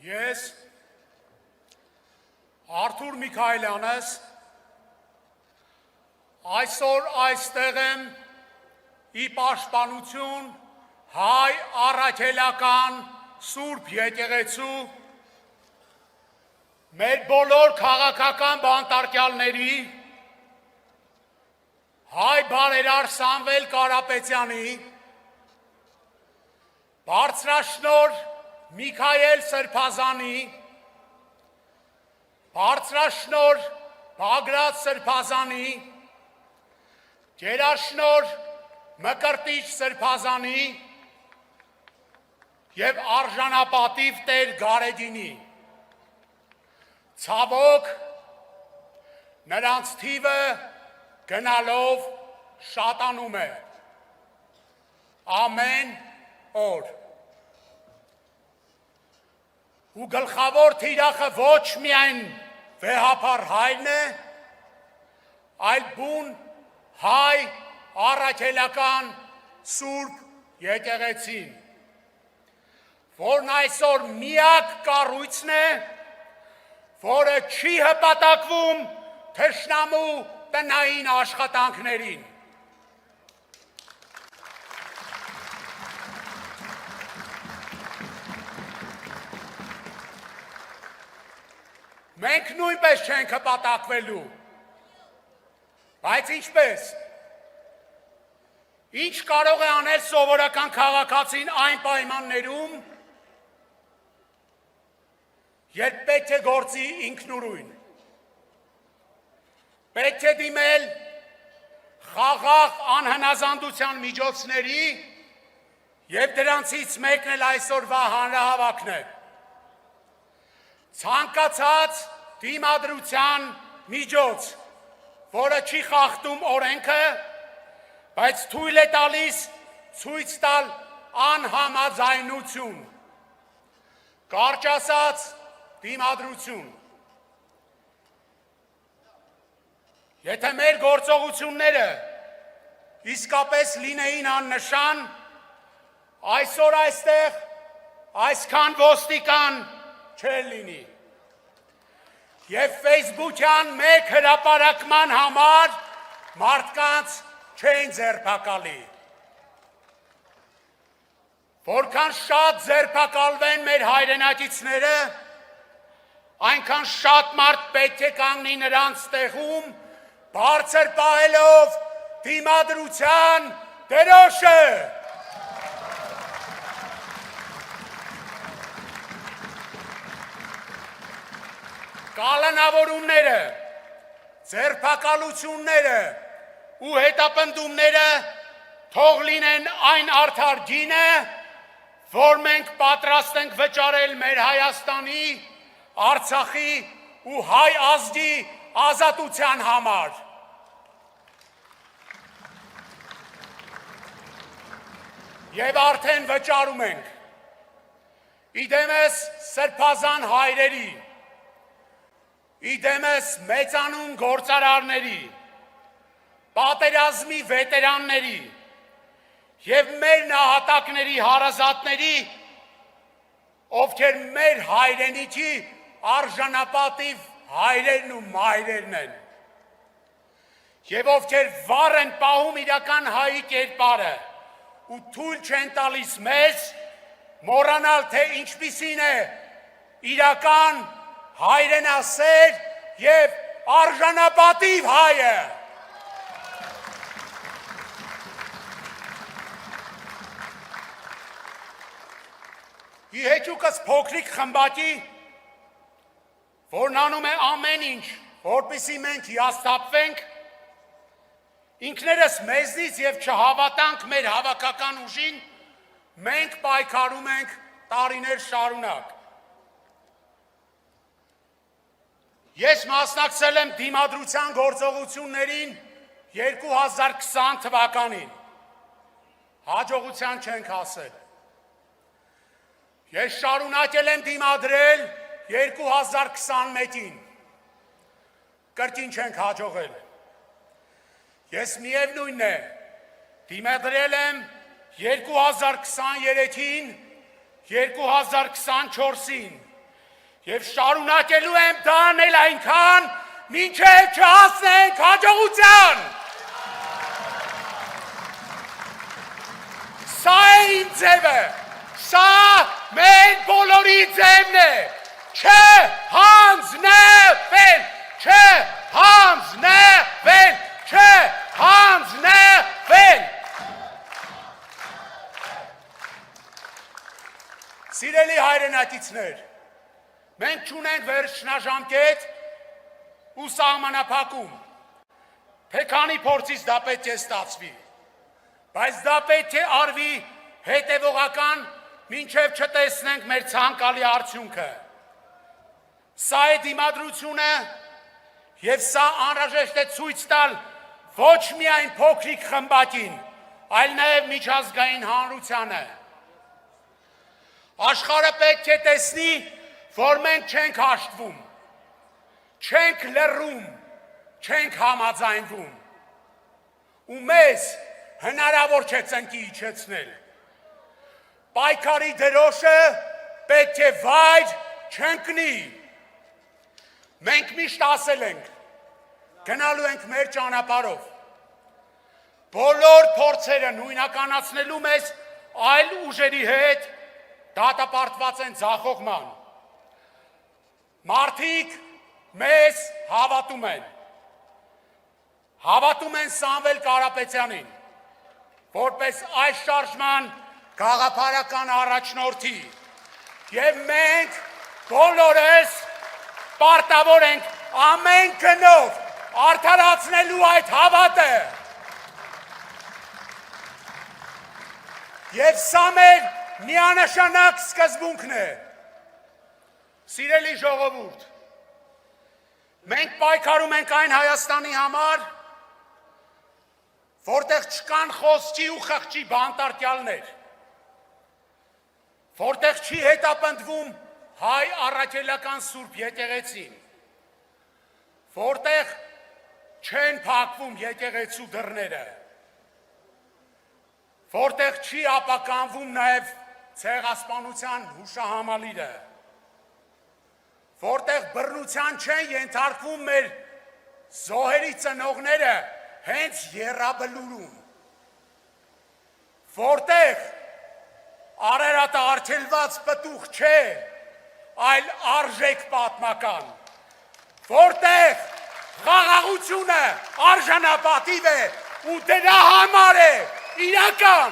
Ես Արթուր Միքայելյանս այսօր այստեղ եմ ի պաշտպանություն հայ առաքելական Սուրբ եկեղեցու մեր բոլոր քաղաքական բանտարկյալների հայ բարերար Սամվել Կարապետյանի բարձրաշնորհ Միքայել Սրբազանի բարձրաշնորհ Բագրատ Սրբազանի գերաշնորհ Մկրտիչ Սրբազանի եւ արժանապատիվ Տեր Գարեգինի ցավոք նրանց թիվը գնալով շատանում է ամեն օր ու գլխավոր թիրախը ոչ միայն վեհապար հայրն է, այլ բուն հայ առաքելական Սուրբ եկեղեցին, որն այսօր միակ կառույցն է, որը չի հպատակվում թշնամու տնային աշխատանքներին։ Մենք նույնպես չենք հպատակվելու, բայց ինչպես։ Ինչ կարող է անել սովորական քաղաքացին այն պայմաններում, երբ պետք է գործի ինքնուրույն։ Պետք է դիմել խաղաղ անհնազանդության միջոցների եւ դրանցից մեկն էլ այսօրվա հանրահավաքն է։ Ցանկացած դիմադրության միջոց, որը չի խախտում օրենքը, բայց թույլ է տալիս ցույց տալ անհամաձայնություն, կարճ ասած դիմադրություն։ Եթե մեր գործողությունները իսկապես լինեին աննշան, այսօր այստեղ այսքան ոստիկան չեր լինի։ Եվ Facebook-յան մեկ հրապարակման համար մարդկանց չեն ձերբակալի։ Որքան շատ ձերբակալվեն մեր հայրենակիցները, այնքան շատ մարդ պետք է կանգնի նրանց տեղում, բարձր պահելով դիմադրության դրոշը։ Կալանավորումները, ձերբակալությունները ու հետապնդումները թող լինեն այն արդար գինը, որ մենք պատրաստ ենք վճարել մեր Հայաստանի, Արցախի ու հայ ազգի ազատության համար։ Եվ արդեն վճարում ենք։ Իդեմս սրբազան հայրերի, իդեմս մեծանուն գործարարների, պատերազմի վետերանների և մեր նահատակների հարազատների, ովքեր մեր հայրենիքի արժանապատիվ հայրերն ու մայրերն են, և ովքեր վառ են պահում իրական հայի կերպարը ու թույլ չեն տալիս մեզ մոռանալ, թե ինչպիսին է իրական հայրենասեր և արժանապատիվ հայը։ Իհեճուկս փոքրիկ խմբակի, որն անում է ամեն ինչ, որպեսզի մենք հիասթափվենք, ինքներս մեզնից և չհավատանք մեր հավաքական ուժին, մենք պայքարում ենք տարիներ շարունակ։ Ես մասնակցել եմ դիմադրության գործողություններին 2020 թվականին, հաջողության չենք հասել։ Ես շարունակել եմ դիմադրել 2021-ին, կրկին չենք հաջողել։ Ես միևնույնն է, դիմադրել եմ 2023-ին, 2024-ին Եվ շարունակելու եմ դա անել այնքան, մինչև չհասնենք հաջողության։ Սա է իմ ձևը, սա մեր բոլորի ձևն է, չհանձնվել, չհանձնվել, չհանձնվել։ Սիրելի հայրենակիցներ, մենք չունենք վերջնաժամկետ ու սահմանափակում, թե քանի փորձից դա պետք է ստացվի, բայց դա պետք է արվի հետևողական, մինչև չտեսնենք մեր ցանկալի արդյունքը։ Սա է դիմադրությունը և սա անհրաժեշտ է ցույց տալ ոչ միայն փոքրիկ խմբակին, այլ նաև միջազգային հանրությանը։ Աշխարհը պետք է տեսնի, որ մենք չենք հաշտվում, չենք լռում, չենք համաձայնվում, ու մեզ հնարավոր չէ ծնկի իջեցնել։ Պայքարի դրոշը պետք է վայր չընկնի։ Մենք միշտ ասել ենք, գնալու ենք մեր ճանապարհով։ Բոլոր փորձերը նույնականացնելու մեզ այլ ուժերի հետ դատապարտված են ձախողման։ Մարդիկ մեզ հավատում են Սամվել Կարապետյանին, որպես այս շարժման գաղափարական առաջնորդի, և մենք բոլորս պարտավոր ենք ամեն գնով արդարացնելու այդ հավատը։ Եվ սա մեր միանշանակ սկզբունքն է։ Սիրելի ժողովուրդ, մենք պայքարում ենք այն Հայաստանի համար, որտեղ չկան խոսքի ու խղճի բանտարկյալներ, որտեղ չի հետապնդվում հայ առաքելական Սուրբ եկեղեցին, որտեղ չեն փակվում եկեղեցու դռները, որտեղ չի ապականվում նաև ցեղասպանության հուշահամալիրը, որտեղ բռնության չեն ենթարկվում մեր զոհերի ծնողները հենց եռաբլուրում, որտեղ Արարատը արգելված պտուղ չէ, այլ արժեք պատմական, որտեղ խաղաղությունը արժանապատիվ է ու դրա համար է իրական